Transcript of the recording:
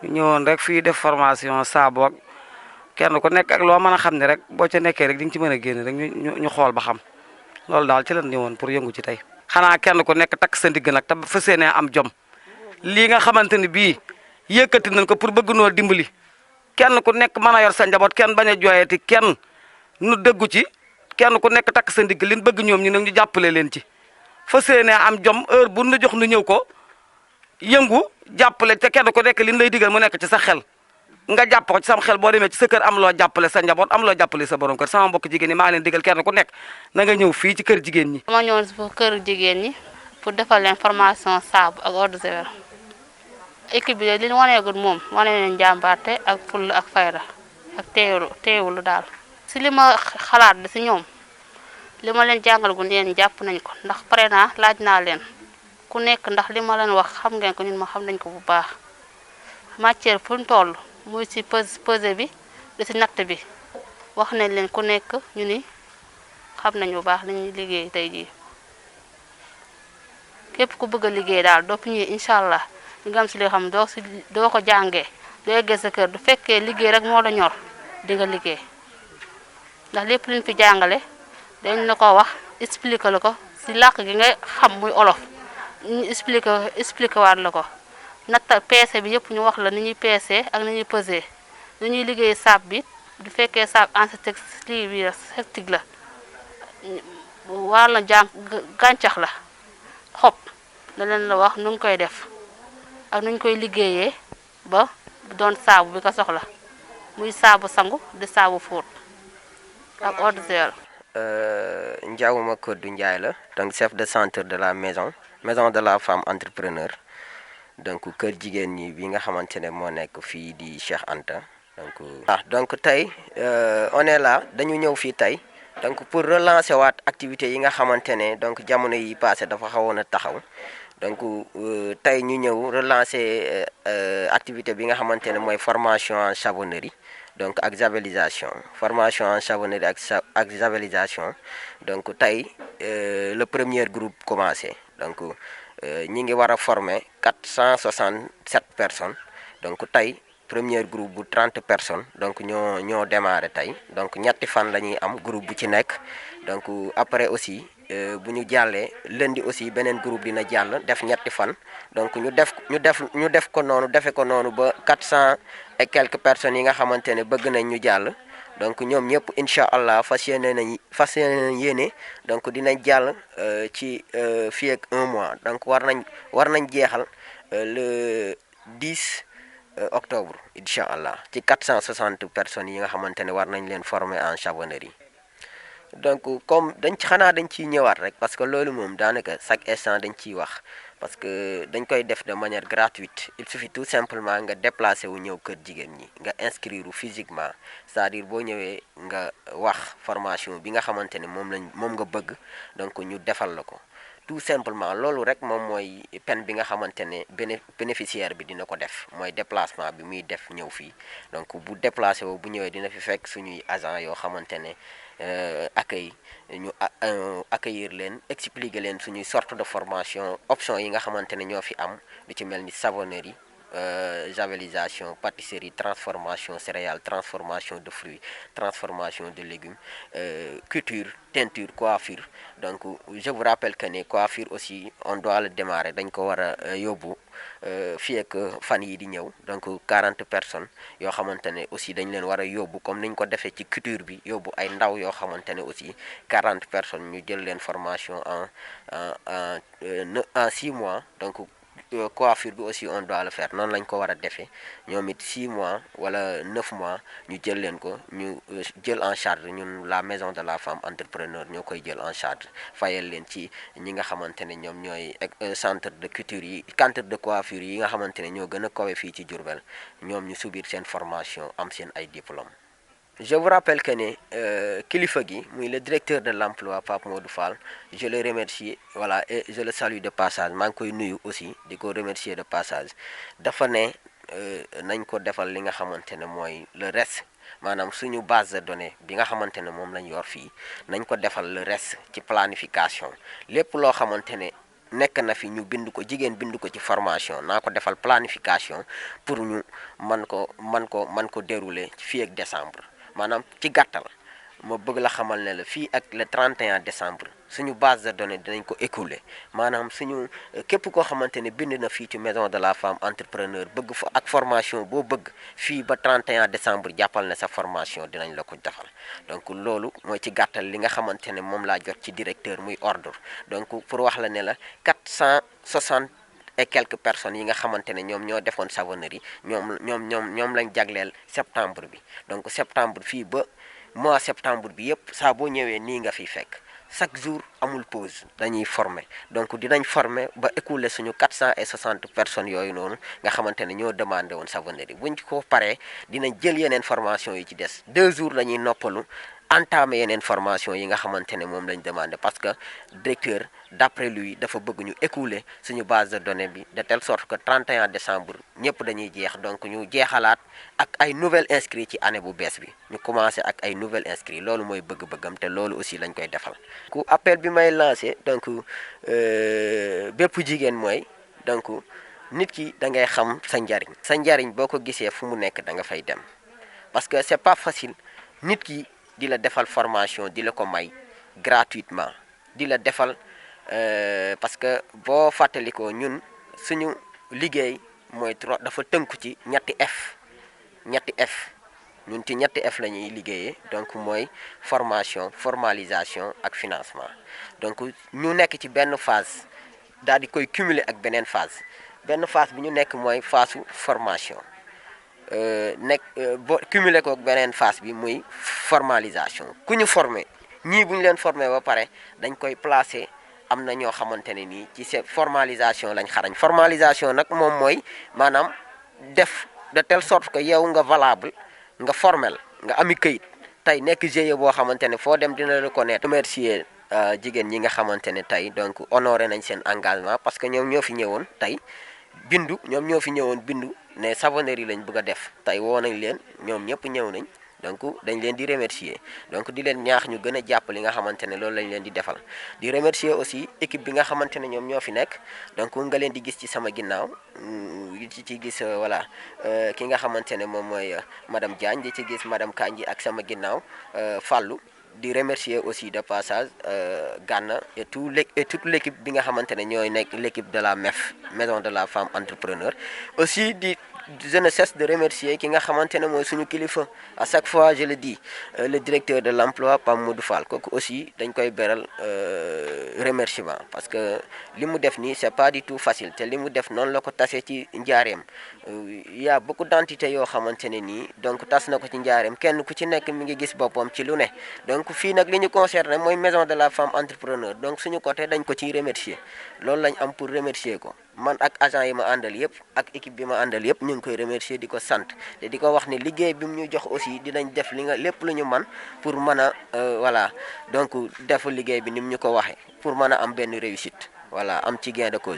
ñëwoon rek fii def formation saabu ak kenn ku nekk ak loo mën a xam ne rek boo ca nekkee rek di nga ci mën a génn rek ñu xool ba xam loolu daal ci lañ ñëwoon pour yëngu ci tey. xanaa kenn ku nekk takk sa ndigg nag te fas yéenee am jom lii nga xamante ni bii yëkkati nañ ko pour bëgg noo dimbali kenn ku nekk mën a yor sa njaboot kenn bañ a jooyati kenn nu dëggu ci kenn ku nekk takk sa ndigg liñ bëgg ñoom ñu nag ñu jàppale leen ci fas yéenee am jom heure bu nu jox nu ñëw ko yëngu jàppale te kenn ku nekk liñ lay digal mu nekk ci sa xel nga jàpp ko ci sam xel boo demee ci sa kër am loo jàppale sa njaboot am loo jàppale sa borom kër sama mbokk jigéen ñi maa ngi leen digal kenn ku nekk na nga ñëw fii ci kër jigéen ñi. dama ñëwoon si kër jigéen ñi pour defal leen formation saabu ak eau de javel équipe bi li ñu waneegul moom wane leen jàmbaarte ak fulla ak fayda ak teewlu daal. si li ma xalaat si ñoom li ma leen jàngal gu leen jàpp nañ ko ndax pare naa laaj naa leen ku nekk ndax li ma leen wax xam ngeen ko ñun ma xam nañ ko bu baax matière fu ñu toll. muy ci pesé bi di ci natt bi wax nañ leen ku nekk ñu ni xam nañ bu baax li ñuy liggéey tey jii képp ku bëgg a liggéey daal doo fi ñëwee incha allah di nga am ci li xam doo ko jàngee doo yeggee sa kër du fekkee liggéey rek moo la ñor di nga liggéey ndax lépp luñ fi jàngale dañ la ko wax expliqué la ko ci làkk gi nga xam muy olof ñu expliqué waat la ko. natta peese bi yëpp ñu wax la ni ñuy peese ak ni ñuy pesé ni ñuy liggéey saab bi du fekkee saab antiseptique la wàllu gàncax la xob da leen la wax nu ngi koy def ak nu ñu koy liggéeyee ba doon saabu bi ko soxla muy saabu sangu di saabu fóot ak eau de javel. Ndiagouma Codou Ndiaye la donc chef de centre de la maison de la femme entrepreneur. donc kër jigéen ñi bi nga xamante ne moo nekk fii di Cheikh Anta donc tey on est là dañu ñëw fii tey donc pour relancer waat activités yi nga xamante ne donc jamono yi passé dafa xawoon a taxaw donc tey ñu ñëw relancer activité bi nga xamante ne mooy formation en savonnerie donc ak javelisation formation en savonnerie ak javelisation donc tey le premier groupe commencé donc ñi ngi war a former 467 personnes donc tey premier groupe bu 30 personnes donc ñoo démarré tey donc ñetti fan la ñuy am groupe bu ci nekk donc après aussi bu ñu jàllee lundi aussi beneen groupe dina jàll def ñetti fan donc ñu def ko noonu defe ko noonu ba 400 et quelques personnes yi nga xamante ne bëgg nañ ñu jàll donc ñoom ñëpp incha allah fas yéene donc dinañ jàll ci fii ak 1 mois donc war nañ jeexal le 10 octobre incha allah ci 460 personnes yi nga xamante ne war nañ leen former en savonnerie. donc comme dañ ciy ñëwaat rek parce que loolu moom daanaka chaque instant dañ ciy wax parce que dañ koy def de manière gratuite il suffit tout simplement nga déplacer wu ñëw kër jigéen ñi nga inscrire physiquement c'est-à-dire boo ñëwee nga wax formation bi nga xamante ne moom nga bëgg donc ñu defal la ko tout simplement loolu rek moom mooy peine bi nga xamante ne bénéficiaire bi dina ko def mooy déplacement bi muy def ñëw fii donc bu déplacé woo bu ñëwee dina fi fekk suñuy agent yoo xamante ne accueil ñu accueillir leen expliquer leen suñuy sorte de formation option yi nga xamante ne ñoo fi am lu ci mel ni savonnerie javelisation pâtisserie transformation céréales transformation de fruits transformation de légumes couture teinture coiffure donc je vous rappelle que ne coiffure aussi on doit le démarrer dañ ko war a yóbbu fii ak fan yi di ñëw donc 40 personnes yoo xamante ne aussi dañ leen war a yóbbu comme niñ ko defee ci couture bi yóbbu ay ndaw yoo xamante ne aussi 40 personnes ñu jël leen formation en 6 mois donc coiffure bi aussi on doit le faire noonu lañ ko war a defee ñoom it 6 mois wala 9 mois ñu jël leen ko ñu jël en charge ñun la maison de la femme entrepreneur ñoo koy jël en charge fayal leen ci ñi nga xamante ne ñoom ñooy centre de couture yi centre de coiffure yi nga xamante ne ñoo gën a kawe fii ci Diourbel ñoom ñu subir seen formation am seen ay diplôme. Je vous rappelle que ne kilifa gi muy le directeur de l'emploi Pape Modou Fall je le remercie voilà et je le salue de passage maa ngi koy nuyu aussi di ko remercier de passage dafa ne nañ ko defal li nga xamante ne mooy le reste maanaam suñu base de données bi nga xamante ne moom lañ yor fii nañ ko defal le reste ci planification lépp loo xamante ne nekk na fi ñu bind ko jigéen bind ko ci formation naa ko defal planification pour ñu man ko dérouler fii ak décembre maanaam ci gàttal ma bëgg la xamal ne la fii ak le 31 décembre suñu base de données dinañ ko écouler maanaam suñu képp koo xamante ne bind na fii ci maison de la femme entrepreneur bëgg fa ak formation boo bëgg fii ba 31 décembre jàppal ne sa formation dinañ la ko defal donc loolu mooy ci gàttal li nga xamante ne moom laa jot ci directeur muy ordre donc pour wax la ne la 460 et quelques personnes yi nga xamante ne ñoom ñoo defoon savonnerie ñoom lañ jagleel septembre bi donc septembre fii ba mois septembre bi yëpp saa boo ñëwee nii nga fiy fekk chaque jour amul pause dañuy former donc dinañ former ba écouler suñu 460 personnes yooyu noonu nga xamante ne ñoo demandé woon savonnerie buñ ko paree dinañ jël yeneen formation yi ci des 2 jours la ñuy noppalu entamer yeneen formation yi nga xamante ne moom lañ demandé parce que directeur d'après lui dafa bëgg ñu écouler suñu base de données bi de telle sorte que 31 décembre ñëpp dañuy jeex donc ñu jeexalaat ak ay nouvelles inscrits ci année bu bees bi ñu commencé ak ay nouvelles inscrits loolu mooy bëgg-bëggam te loolu aussi lañ koy defal. ku appel bi may lancé donc bépp jigéen mooy donc nit ki da ngay xam sa njariñ. sa njariñ boo ko gisee fu mu nekk da nga fay dem parce que c'est pas facile nit ki di la defal formation di la ko may gratuitement di la defal. Parce que boo fàttalikoo ñun suñu liggéey mooy dafa tënku ci ñetti F ñun ci ñetti F la ñuy liggéeyee donc mooy formation formalisation ak financement donc ñu nekk ci benn phase daal di koy cumuler ak beneen phase bi ñu nekk mooy phase su formation boo cumuler ko ak beneen phase bi muy formalisation ku ñu former ñii bu ñu leen former ba pare dañ koy placer. am na ñoo xamante ne nii ci seen formalisation lañ xarañ formalisation nag moom mooy maanaam def de telle sorte que yow nga valable nga formel nga ami këyit tey nekk GIE boo xamante ne foo dem dina reconnaître. remercier jigéen ñi nga xamante ne tey donc honoré nañ seen engagement parce que ñoom ñoo fi ñëwoon tey bindu ne savonnerie lañ bëgg a def tey woo nañ leen ñoom ñëpp ñëw nañ. donc dañ leen di remercier donc di leen ñaax ñu gën a jàpp li nga xamante ne loolu lañ leen di defal di remercier aussi équipe bi nga xamante ne ñoom ñoo fi nekk donc nga leen di gis ci sama ginnaaw ci gis voilà ki nga xamante ne moom mooy madame Diagne di ci gis madame Kandji ak sama ginnaaw Fallou di remercier aussi de passage Gana et toute l'équipe bi nga xamante ne ñooy nekk l'équipe de la MEF maison de la femme entrepreneur aussi je ne cesse de remercier ki nga xamante ne mooy suñu kilifa à chaque fois je le dis le directeur de l'emploi Pape Modou Fall kooku aussi dañ koy beral remerciement parce que li mu def nii c'est pas du tout facile te li mu def noonu la ko tasee ci njaareem il y a beaucoup d'entités yoo xamante ne nii donc tas na ko ci njaareem kenn ku ci nekk mi ngi gis boppam ci lu ne donc fii nag li ñu concerné mooy maison de la femme entrepreneur donc suñu côté dañ ko ciy remercier loolu lañ am pour remercier ko man ak agent yi ma àndal yëpp ak équipe bi ma àndal yëpp ñu ngi koy remercier di ko sant te di ko wax ne liggéey bi mu ñu jox aussi dinañ def lépp lu ñu man pour mën a voilà donc def liggéey bi ni mu ñu ko waxee pour mën a am benn réussite voilà am ci gain de cause